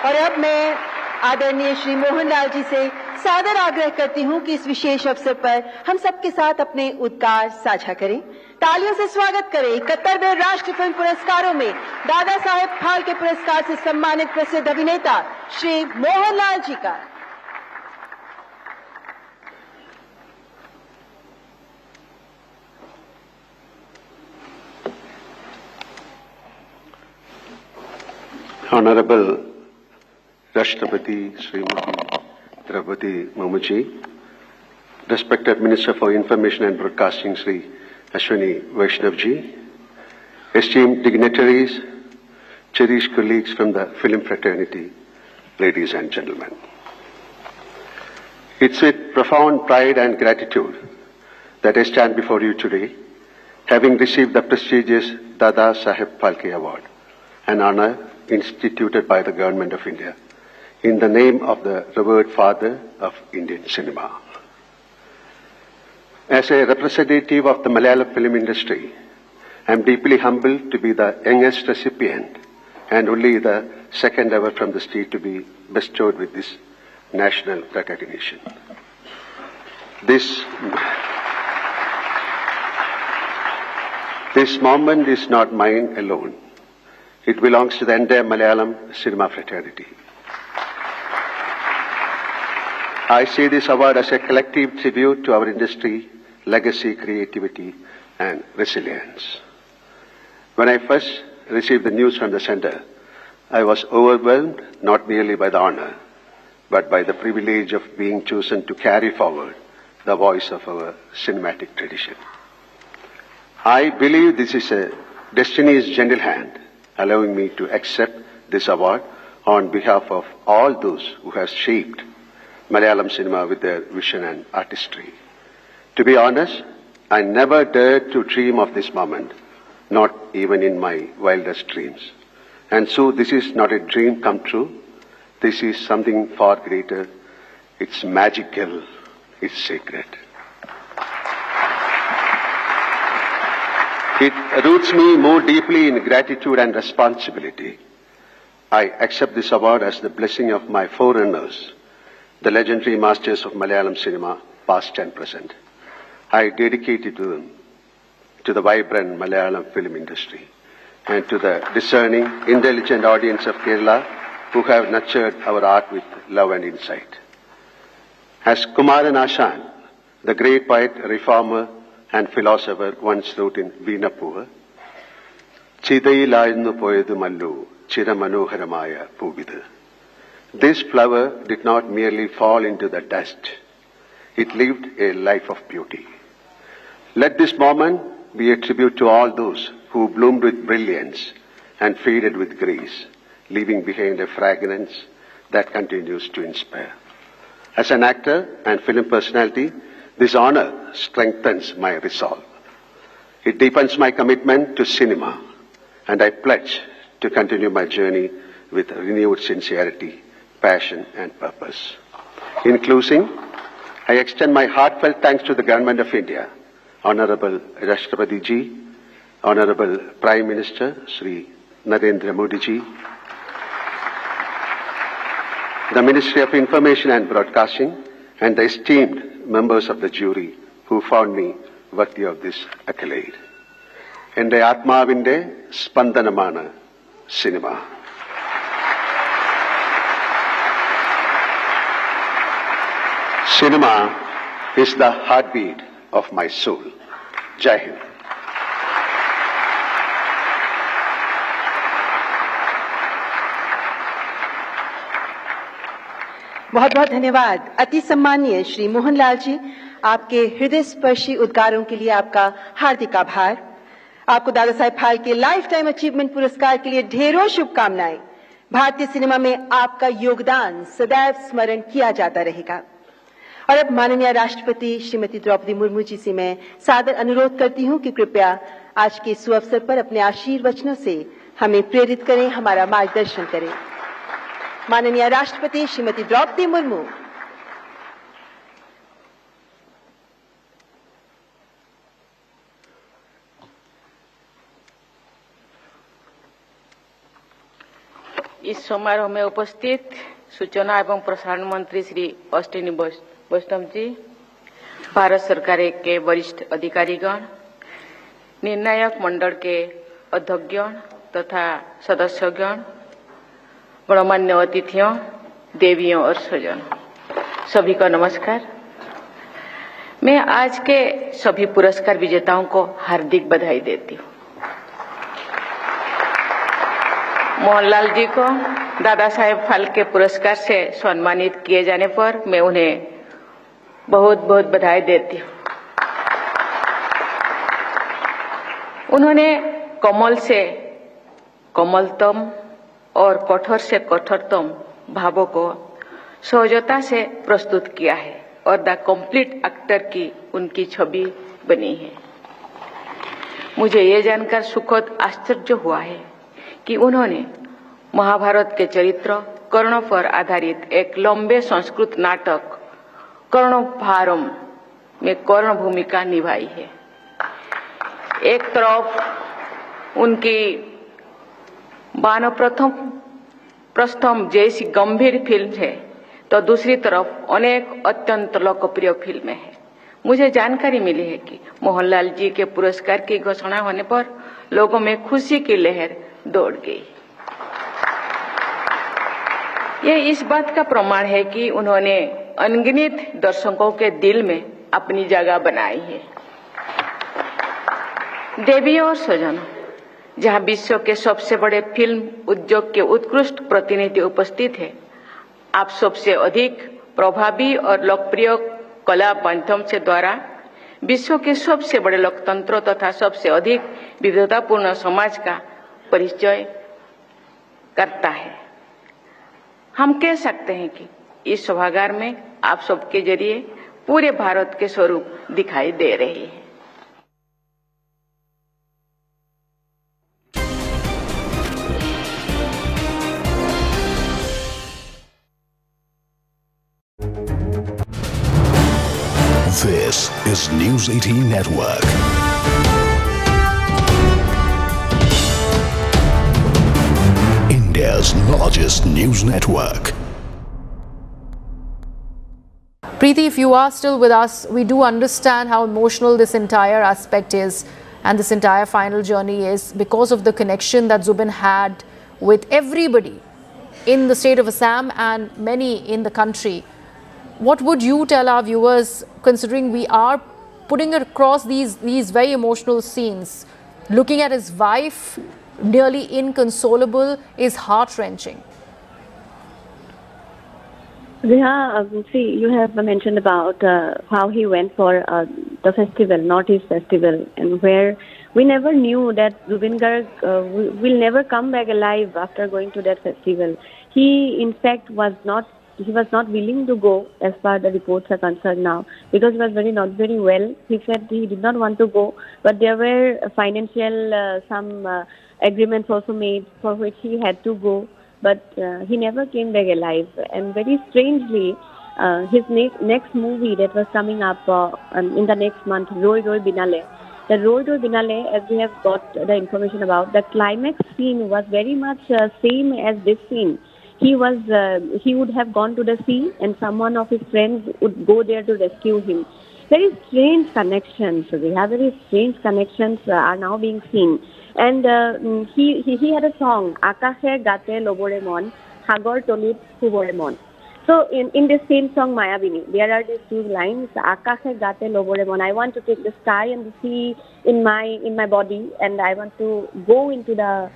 और अब मैं आदरणीय श्री मोहनलाल जी से सादर आग्रह करती हूं कि इस विशेष अवसर पर हम सबके साथ अपने उद्गार साझा करें। तालियों से स्वागत करें 71वें राष्ट्रीय फिल्म पुरस्कारों में दादा साहेब फाल्के पुरस्कार से सम्मानित प्रसिद्ध अभिनेता श्री मोहनलाल जी का।
Honorable Rashtrapati Srimati Draupadi Murmuji, respected Minister for Information and Broadcasting Sri Ashwini Vaishnavji, esteemed dignitaries, cherished colleagues from the film fraternity, ladies and gentlemen. It's with profound pride and gratitude that I stand before you today, having received the prestigious Dada Saheb Phalke Award, an honor instituted by the Government of India in the name of the revered father of Indian cinema. As a representative of the Malayalam film industry, I am deeply humbled to be the youngest recipient and only the second ever from the state to be bestowed with this national recognition. This moment is not mine alone. It belongs to the entire Malayalam cinema fraternity. I see this award as a collective tribute to our industry, legacy, creativity, and resilience. When I first received the news from the center, I was overwhelmed not merely by the honor, but by the privilege of being chosen to carry forward the voice of our cinematic tradition. I believe this is a destiny's gentle hand allowing me to accept this award on behalf of all those who have shaped Malayalam cinema with their vision and artistry. To be honest, I never dared to dream of this moment, not even in my wildest dreams. And so this is not a dream come true. This is something far greater. It's magical. It's sacred. It roots me more deeply in gratitude and responsibility. I accept this award as the blessing of my forerunners, the legendary masters of Malayalam cinema, past and present. I dedicate it to them, to the vibrant Malayalam film industry, and to the discerning, intelligent audience of Kerala who have nurtured our art with love and insight. As Kumaran Ashan, the great poet, reformer, and philosopher once wrote in Veerapur, Chidailaynu poyadu mallu chiramanoharamaya poovidu. This flower did not merely fall into the dust. It lived a life of beauty. Let this moment be a tribute to all those who bloomed with brilliance and faded with grace, leaving behind a fragrance that continues to inspire. As an actor and film personality, this honor strengthens my resolve. It deepens my commitment to cinema, and I pledge to continue my journey with renewed sincerity, passion, and purpose. In closing, I extend my heartfelt thanks to the Government of India, Honorable Rashtrapati Ji, Honorable Prime Minister Sri Narendra Modi Ji, the Ministry of Information and Broadcasting, and the esteemed members of the jury who found me worthy of this accolade. Ende Atmavinde Spandanamana Cinema. Cinema is the heartbeat of my soul. Jai Hind.
बहुत बहुत धन्यवाद। अति सम्मानीय श्री मोहनलाल जी, आपके हृदय स्पर्शी उद्गारों के लिए आपका हार्दिक आभार। आपको Dada Saheb Phalke life time achievement पुरस्कार के लिए ढेरों शुभकामनाएं। भारतीय सिनेमा में आपका योगदान सदैव स्मरण किया जाता रहेगा। और अब माननीय राष्ट्रपति श्रीमती द्रौपदी मुर्मू जी से मैं सादर अनुरोध करती हूं कि कृपया आज के सुअवसर पर अपने आशीर्वचनों से हमें प्रेरित करें, हमारा मार्गदर्शन करें। माननीय राष्ट्रपति श्रीमती द्रौपदी मुर्मू।
इस समारोह में उपस्थित सूचना एवं प्रसारण मंत्री श्री अश्विनी वैष्णव जी, भारत सरकार के वरिष्ठ अधिकारीगण, निर्णायक मंडल के अध्यक्षगण तथा सदस्यगण, गणमान्य अतिथियों, देवियों और स्वजन, सभी को नमस्कार। मैं आज के सभी पुरस्कार विजेताओं को हार्दिक बधाई देती हूँ। मोहनलाल जी को दादा साहेब फाल्के पुरस्कार से सम्मानित किए जाने पर मैं उन्हें बहुत बहुत बधाई देती हूँ। उन्होंने कमल से कोमलतम और कठोर से कठोरतम भावों को सहजता से प्रस्तुत किया है और द कंप्लीट एक्टर की उनकी छवि बनी है। मुझे ये जानकर सुखद आश्चर्य हुआ है कि उन्होंने महाभारत के चरित्र कर्ण पर आधारित एक लंबे संस्कृत नाटक कर्णभारम में कर्ण भूमिका निभाई है। एक तरफ उनकी प्रस्थम जैसी गंभीर फिल्म है तो दूसरी तरफ अनेक अत्यंत लोकप्रिय फिल्में हैं। मुझे जानकारी मिली है कि मोहनलाल जी के पुरस्कार की घोषणा होने पर लोगों में खुशी की लहर दौड़ गई। ये इस बात का प्रमाण है कि उन्होंने अनगिनत दर्शकों के दिल में अपनी जगह बनाई है। देवियों और स्वजनों, जहां विश्व के सबसे बड़े फिल्म उद्योग के उत्कृष्ट प्रतिनिधि उपस्थित हैं, आप सबसे अधिक प्रभावी और लोकप्रिय कला माध्यम से द्वारा विश्व के सबसे बड़े लोकतंत्र तथा सबसे अधिक विविधतापूर्ण समाज का परिचय करता है। हम कह सकते हैं कि इस सभागार में आप सबके जरिए पूरे भारत के स्वरूप दिखाई दे रहे हैं।
This is News 18 Network. India's largest news network.
Preeti, if you are still with us, we do understand how emotional this entire aspect is and this entire final journey is because of the connection that Zubeen had with everybody in the state of Assam and many in the country. What would you tell our viewers, considering we are putting across these very emotional scenes? Looking at his wife, nearly inconsolable, is heart-wrenching.
See, you have mentioned about how he went for the festival, Northeast Festival, and where we never knew that Zubeen Garg will never come back alive after going to that festival. He, in fact, was not willing to go, as far as the reports are concerned now, because he was not very well. He said he did not want to go, but there were financial some agreements also made for which he had to go, but he never came back alive. And very strangely, his next movie that was coming up in the next month, Roy Roy Binale, the Roy Roy Binale, as we have got the information about, the climax scene was very much same as this scene. He would have gone to the sea, and someone of his friends would go there to rescue him. Very strange connections. We have very strange connections are now being seen. And he had a song, Akashe Gate Lobore Mon, Hagor Tolit Hubore Mon. So in this same song, Mayabini, there are these two lines, Akashe Gate Lobore Mon. I want to take the sky and the sea in my body, and I want to go into the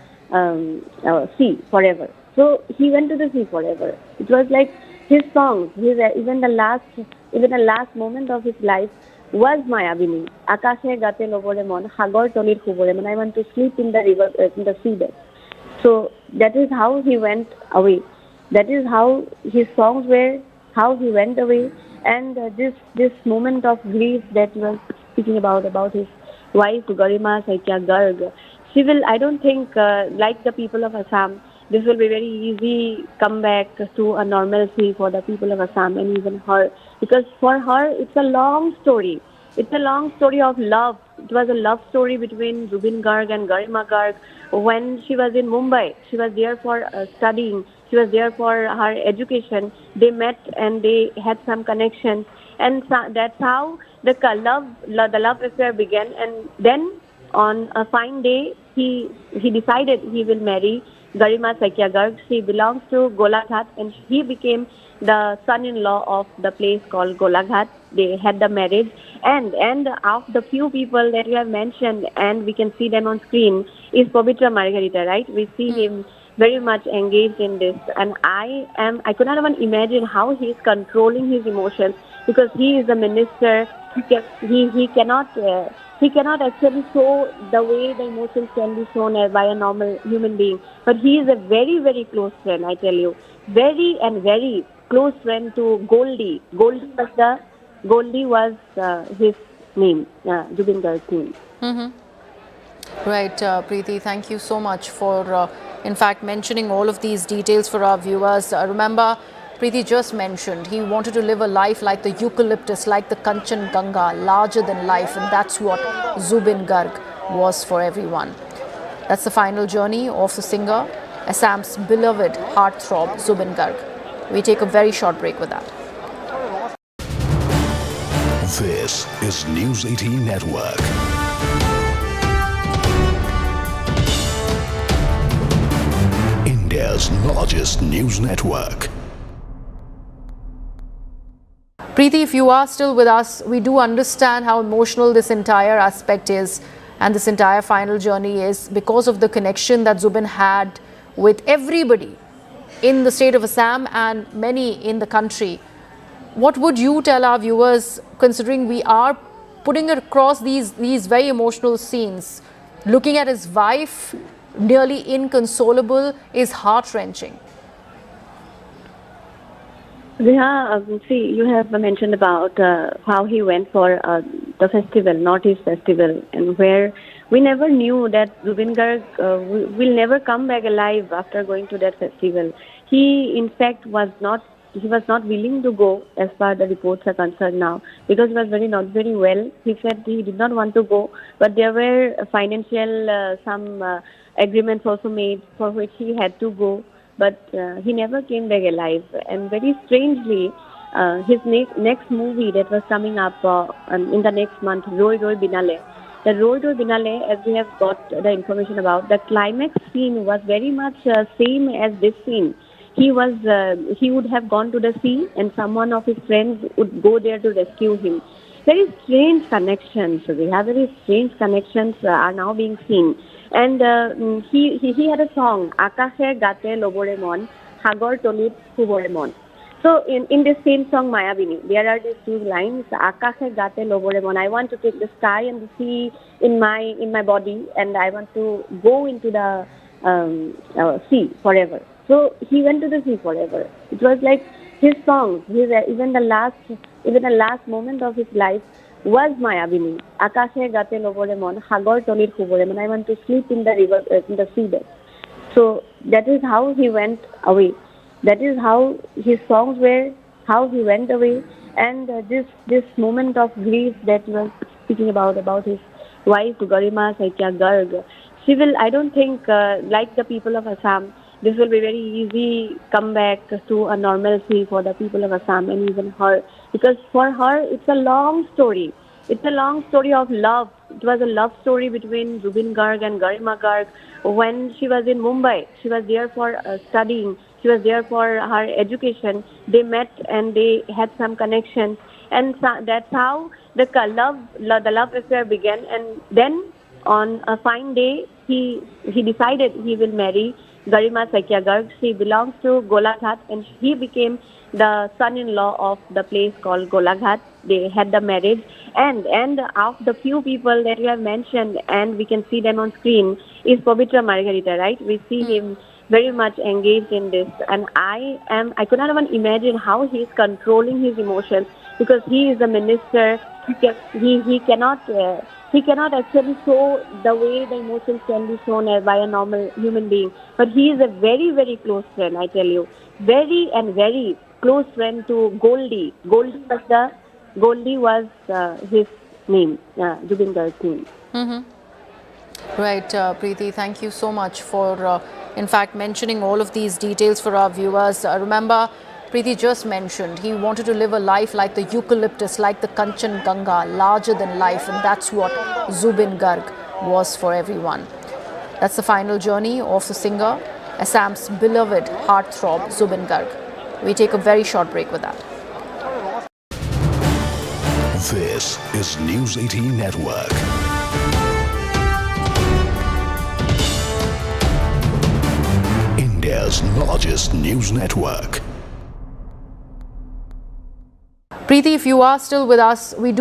sea forever. So he went to the sea forever. It was like his songs, even the last moment of his life was Mayabini. Akashe Gate Lobore Mon, Hagor Tolir Hubore Mon. I want to sleep in the river, in the seabed. So that is how he went away. That is how his songs were, how he went away. And this moment of grief that he was speaking about his wife, Garima Saikya Garg, she will, I don't think, like the people of Assam, this will be very easy come back to a normalcy for the people of Assam and even her. Because for her, it's a long story. It's a long story of love. It was a love story between Zubeen Garg and Garima Garg. When she was in Mumbai, she was there for studying. She was there for her education. They met and they had some connections. And that's how the love affair began. And then on a fine day, he decided he will marry Garima Saikya Garg. She belongs to Golaghat, and he became the son-in-law of the place called Golaghat. They had the marriage, and of the few people that you have mentioned, and we can see them on screen, is Pavitra Margarita, right? We see him very much engaged in this, and I could not even imagine how he is controlling his emotions, because he is a minister. He cannot actually show the way the emotions can be shown by a normal human being. But he is a very, very close friend, I tell you. Very and very close friend to Goldie. Goldie was his name, Zubeen Garg's name.
Right, Preeti, thank you so much for, in fact, mentioning all of these details for our viewers. Remember, Preeti just mentioned he wanted to live a life like the eucalyptus, like the Kanchan Ganga, larger than life, and that's what Zubeen Garg was for everyone. That's the final journey of the singer, Assam's beloved heartthrob, Zubeen Garg. We take a very short break with that.
This is News 18 Network. India's largest news network.
Preeti, if you are still with us, we do understand how emotional this entire aspect is and this entire final journey is because of the connection that Zubeen had with everybody in the state of Assam and many in the country. what would you tell our viewers, considering we are putting across these very emotional scenes? Looking at his wife, nearly inconsolable, is heart-wrenching.
See, you have mentioned about how he went for the festival, Northeast Festival, and where we never knew that Zubeen Garg will never come back alive after going to that festival. He, in fact, was not willing to go, as far as the reports are concerned now, because he was not very well. He said he did not want to go, but there were financial some agreements also made for which he had to go. But he never came back alive. And very strangely, his next movie that was coming up in the next month, Roy Roy Binale. The Roy Roy Binale, as we have got the information about, the climax scene was very much same as this scene. He would have gone to the sea, and someone of his friends would go there to rescue him. Very strange connections. We have very strange connections are now being seen. And he had a song, Akashe Gate Lobore Mon, Hagor Tolit Hubore Mon. So in this same song, Mayabini, there are these two lines, Akashe Gate Lobore Mon. I want to take the sky and the sea in my body, and I want to go into the sea forever. So he went to the sea forever. It was like his songs, even the last moment of his life was Mayabini. Akashe Gate Lobore Mon, Hagor Tolit Hubore Mon. I want to sleep in the river, in the seabed. So that is how he went away. That is how his songs were, how he went away. And this moment of grief that you were speaking about his wife, Garima Saitya Garg, she will, I don't think, like the people of Assam, this will be very easy come back to a normalcy for the people of Assam and even her. Because for her, it's a long story. It's a long story of love. It was a love story between Zubeen Garg and Garima Garg. When she was in Mumbai, she was there for studying. She was there for her education. They met and they had some connections. And that's how the love affair began. And then on a fine day, he decided he will marry Garima Saitya Garg. She belongs to Golaghat, and he became the son-in-law of the place called Golaghat. They had the marriage, and of the few people that you have mentioned, and we can see them on screen, is Pavitra Margarita, right? We see him very much engaged in this, and I could not even imagine how he is controlling his emotions, because he is a minister. He cannot actually show the way the emotions can be shown by a normal human being. But he is a very, very close friend, I tell you. Very and very close friend to Goldie. Goldie was his name, Zubeen Garg's name.
Right, Preeti, thank you so much for, in fact, mentioning all of these details for our viewers. Remember, Preeti just mentioned he wanted to live a life like the eucalyptus, like the Kanchan Ganga, larger than life, and that's what Zubeen Garg was for everyone. That's the final journey of the singer, Assam's beloved heartthrob, Zubeen Garg. We take a very short break with that.
This is News 18 Network. India's largest news network.
Preeti, if you are still with us, we do